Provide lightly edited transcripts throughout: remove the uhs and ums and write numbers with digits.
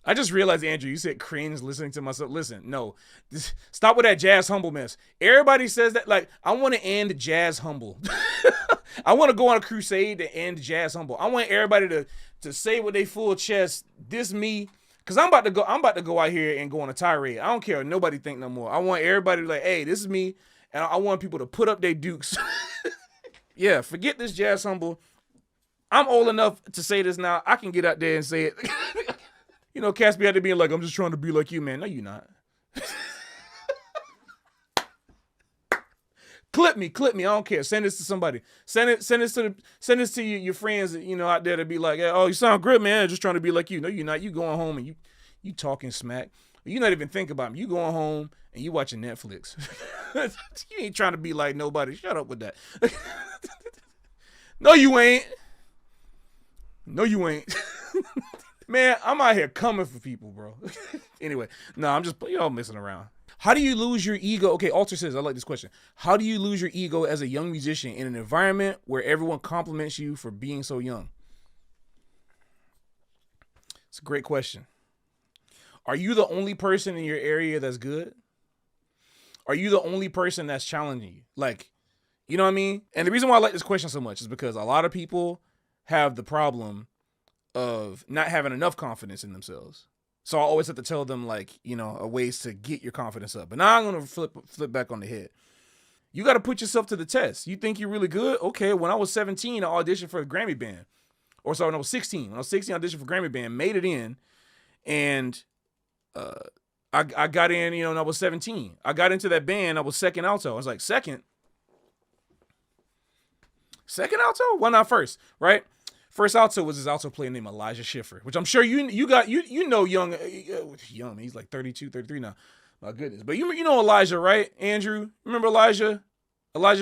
I just realized, Andrew, you said cringe listening to myself. Listen, no. Stop with that jazz humble mess. Everybody says that. Like, I want to end jazz humble. I want to go on a crusade to end jazz humble. I want everybody to say with their full chest, this me. Cause I'm about to go out here and go on a tirade. I don't care what nobody think no more. I want everybody to like, hey, this is me. And I want people to put up their dukes. Yeah, forget this jazz humble. I'm old enough to say this now. I can get out there and say it. You know, cats be out there being like, I'm just trying to be like you, man. No, you're not. Clip me. I don't care. Send this to somebody. Send this to your friends, you know, out there to be like, oh, you sound good, man. Just trying to be like you. No, you're not. You going home and you talking smack. You not even think about me. You going home and you watching Netflix. You ain't trying to be like nobody. Shut up with that. No, you ain't. Man, I'm out here coming for people, bro. Anyway, no, I'm just, messing around. How do you lose your ego? Okay, Alter says, I like this question. How do you lose your ego as a young musician in an environment where everyone compliments you for being so young? It's a great question. Are you the only person in your area that's good? Are you the only person that's challenging you? Like, you know what I mean? And the reason why I like this question so much is because a lot of people have the problem of not having enough confidence in themselves. So I always have to tell them, like, ways to get your confidence up. But now I'm going to flip back on the head. You got to put yourself to the test. You think you're really good? Okay, when I was 17, I auditioned for a Grammy band. Or sorry, when I was 16. When I was 16, I auditioned for a Grammy band, made it in, and I got in, and I was 17. I got into that band. I was second alto. I was like, second alto? Why not first, right? First alto was this alto player named Elijah Schiffer, which I'm sure you got young, he's like 32, 33 now. My goodness. But you know Elijah, right, Andrew? Remember Elijah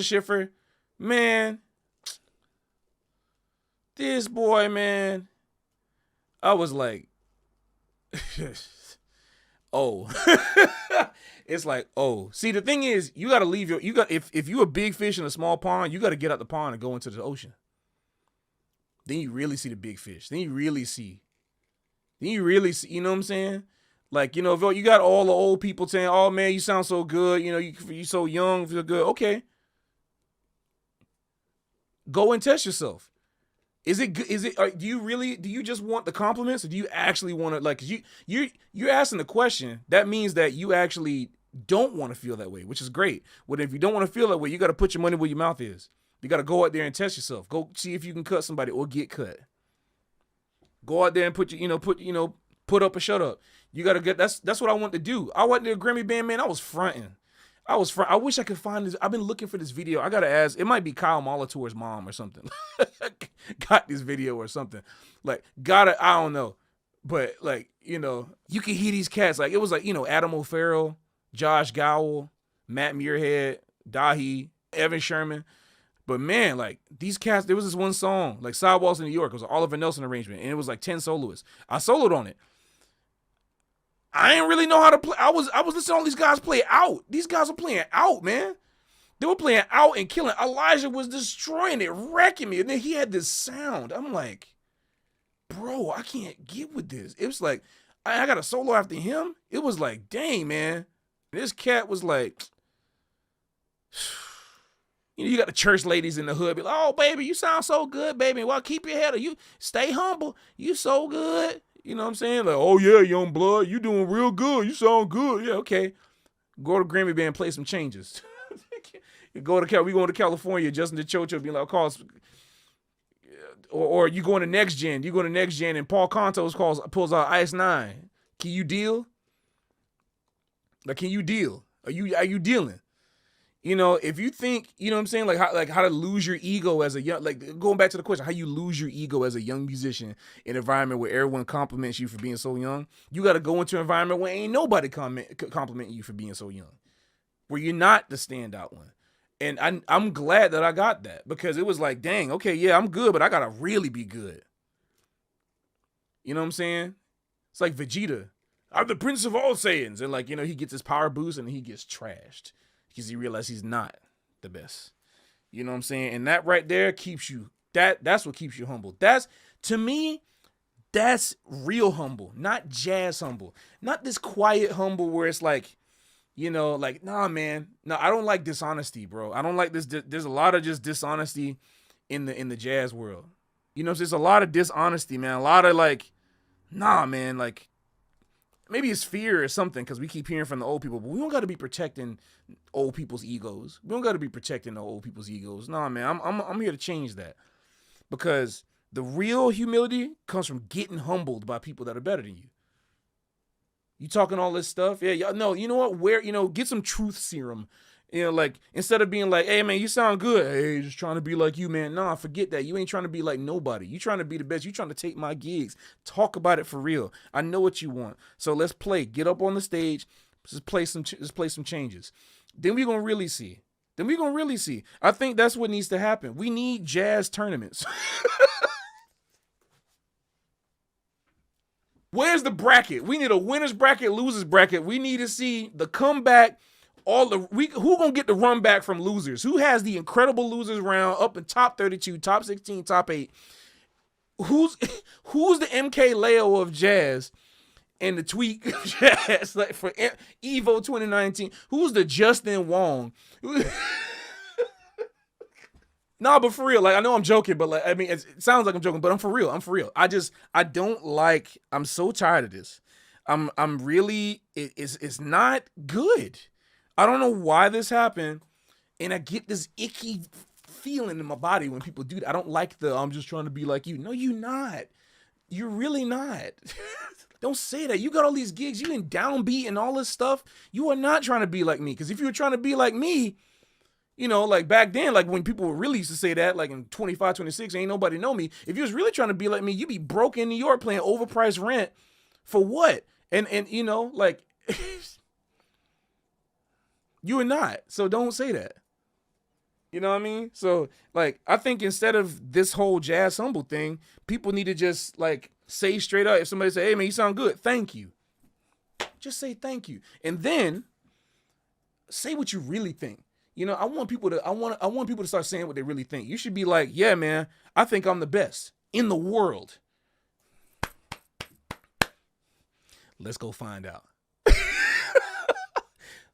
Schiffer? Man, this boy, man, I was like, oh. It's like, oh. See, the thing is, you got to leave if you're a big fish in a small pond, you got to get out the pond and go into the ocean. Then you really see the big fish. Then you really see, you know what I'm saying? Like, you got all the old people saying, oh man, you sound so good. You so young, feel good. Okay. Go and test yourself. Do you just want the compliments, or do you actually want to, like, you're asking the question, that means that you actually don't want to feel that way, which is great. But if you don't want to feel that way, you got to put your money where your mouth is. You got to go out there and test yourself. Go see if you can cut somebody or get cut. Go out there and put up or shut up. You got to get, that's what I want to do. I went to a Grammy band, man. I was fronting. I wish I could find this. I've been looking for this video. I got to ask. It might be Kyle Molitor's mom or something. Got this video or something. Like, I don't know. But, like, you can hear these cats. Like, it was like, Adam O'Farrell, Josh Gowell, Matt Muirhead, Dahi, Evan Sherman. But man, like, these cats, there was this one song, like Sidewalks in New York. It was an Oliver Nelson arrangement, and it was like 10 soloists. I soloed on it. I didn't really know how to play. I was listening to all these guys play out. These guys were playing out, man. They were playing out and killing. Elijah was destroying it, wrecking me. And then he had this sound. I'm like, bro, I can't get with this. It was like, I got a solo after him. It was like, dang, man. This cat was like, you got the church ladies in the hood be like, oh, baby, you sound so good, baby. Well, keep your head up. You stay humble. You so good. You know what I'm saying? Like, oh, yeah, young blood, you doing real good. You sound good. Yeah, okay. Go to Grammy Band, play some changes. We going to California, Justin DeChocho be like, or you going to Next Gen. You go to Next Gen, and Paul Contos pulls out Ice 9. Can you deal? Like, can you deal? Are you dealing? If you think, you know what I'm saying, like how to lose your ego as a young, like, going back to the question, how you lose your ego as a young musician in an environment where everyone compliments you for being so young. You got to go into an environment where ain't nobody complimenting you for being so young, where you're not the standout one. And I'm glad that I got that, because it was like, dang, okay, yeah, I'm good, but I got to really be good. You know what I'm saying? It's like Vegeta. I'm the Prince of all Saiyans. And, like, he gets his power boost and he gets trashed because he realized he's not the best. You know what I'm saying? And that right there keeps you, that's what keeps you humble. To me, That's real humble, not jazz humble. Not this quiet humble where it's like, like, nah, man. No, I don't like dishonesty, bro. I don't like this. There's a lot of just dishonesty in the jazz world. So there's a lot of dishonesty, man. A lot of like, nah, man, like maybe it's fear or something because we keep hearing from the old people, but we don't got to be protecting old people's egos. We don't got to be protecting the old people's egos. Nah, man, I'm here to change that because the real humility comes from getting humbled by people that are better than you. You talking all this stuff? Yeah, y'all know. You know what? Get some truth serum. Like instead of being like, hey man, you sound good. Hey, just trying to be like you, man. Nah, forget that. You ain't trying to be like nobody. You trying to be the best. You trying to take my gigs. Talk about it for real. I know what you want. So let's play. Get up on the stage. Just play some changes. Then we gonna really see. I think that's what needs to happen. We need jazz tournaments. Where's the bracket? We need a winners bracket, losers bracket. We need to see the comeback. Who gonna get the run back from losers? Who has the incredible losers round up in top 32, top 16, top 8? Who's the MK Leo of jazz and the Tweak of jazz like for Evo 2019? Who's the Justin Wong? No, but for real, like I know I'm joking, but like I mean, it sounds like I'm joking, but I'm for real. I'm so tired of this. It's not good. I don't know why this happened, and I get this icky feeling in my body when people do that. I don't like I'm just trying to be like you. No, you're not. You're really not. Don't say that. You got all these gigs, you in downbeat and all this stuff. You are not trying to be like me, because if you were trying to be like me, like back then, like when people really used to say that, like in 25, 26, ain't nobody know me. If you was really trying to be like me, you'd be broke in New York playing overpriced rent for what? And like you are not. So don't say that. You know what I mean? So like, I think instead of this whole jazz humble thing, people need to just like say straight up. If somebody say, hey man, you sound good. Thank you. Just say thank you. And then say what you really think. I want people to start saying what they really think. You should be like, yeah, man, I think I'm the best in the world. Let's go find out.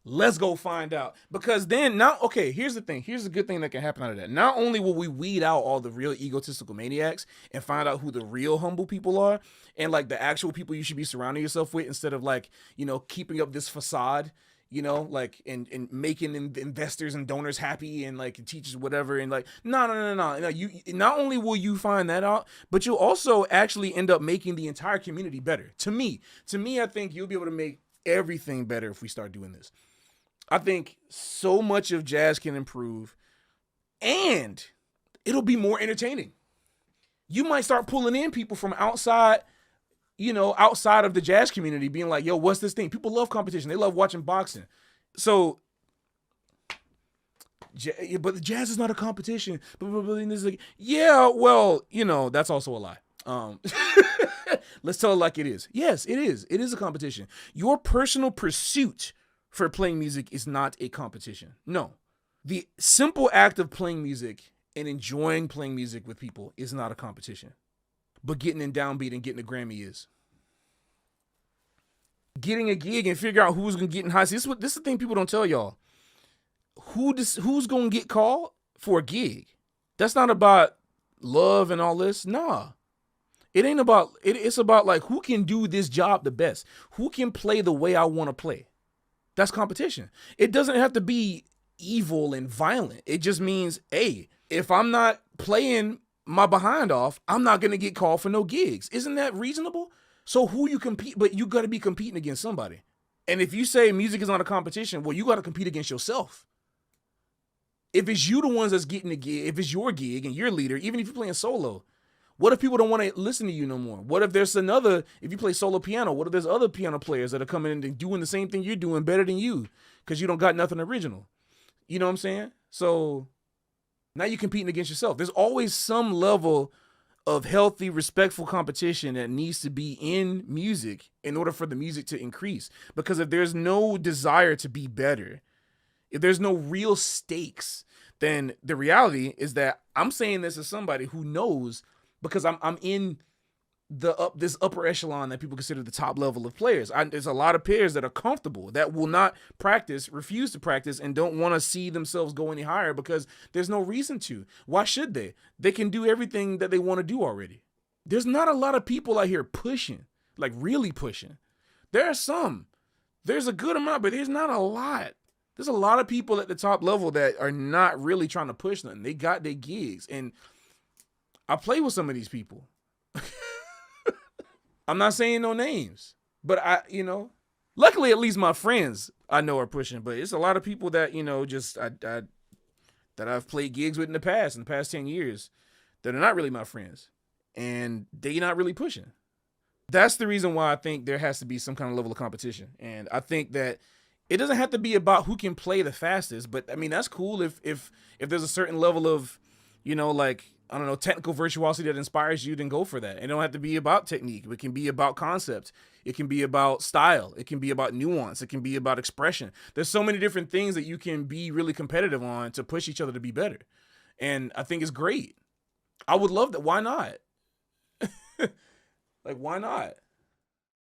Let's go find out. Because then here's the thing. Here's the good thing that can happen out of that. Not only will we weed out all the real egotistical maniacs and find out who the real humble people are and like the actual people you should be surrounding yourself with instead of like, keeping up this facade, like and making investors and donors happy and like teachers whatever and like no. You not only will you find that out, but you'll also actually end up making the entire community better. To me, I think you'll be able to make everything better if we start doing this. I think so much of jazz can improve and it'll be more entertaining. You might start pulling in people from outside of the jazz community being like, yo, what's this thing? People love competition. They love watching boxing. So, but the jazz is not a competition. And it's like, yeah, well, that's also a lie. Let's tell it like it is. Yes, it is. It is a competition. Your personal pursuit for playing music is not a competition. No. The simple act of playing music and enjoying playing music with people is not a competition. But getting in downbeat and getting a Grammy is. Getting a gig and figure out who's going to get in high. This is the thing people don't tell y'all. Who's going to get called for a gig? That's not about love and all this. Nah. It ain't about it. It's about like who can do this job the best. Who can play the way I want to play. That's competition. It doesn't have to be evil and violent. It just means, hey, if I'm not playing my behind off, I'm not going to get called for no gigs. Isn't that reasonable? So who you compete, but you got to be competing against somebody. And if you say music is not a competition, well, you got to compete against yourself. If it's you the ones that's getting the gig, if it's your gig and you're leader, even if you're playing solo, what if people don't want to listen to you no more? What if there's if you play solo piano, what if there's other piano players that are coming in and doing the same thing you're doing better than you because you don't got nothing original? You know what I'm saying? So now you're competing against yourself. There's always some level of healthy, respectful competition that needs to be in music in order for the music to increase. Because if there's no desire to be better, if there's no real stakes, then the reality is that I'm saying this as somebody who knows because I'm in this upper echelon that people consider the top level of players. There's a lot of players that are comfortable, that will not practice, refuse to practice, and don't want to see themselves go any higher because there's no reason to. Why should they? They can do everything that they want to do already. There's not a lot of people out here pushing, like really pushing. There are some. There's a good amount, but there's not a lot. There's a lot of people at the top level that are not really trying to push nothing. They got their gigs, and I play with some of these people. I'm not saying no names, but luckily at least my friends I know are pushing, but it's a lot of people that, just that I've played gigs with in the past 10 years that are not really my friends, and they not really pushing. That's the reason why I think there has to be some kind of level of competition. And I think that it doesn't have to be about who can play the fastest, but I mean, that's cool if there's a certain level of, technical virtuosity that inspires you, then go for that. It don't have to be about technique. It can be about concept. It can be about style. It can be about nuance. It can be about expression. There's so many different things that you can be really competitive on to push each other to be better. And I think it's great. I would love that. Why not? Like, why not?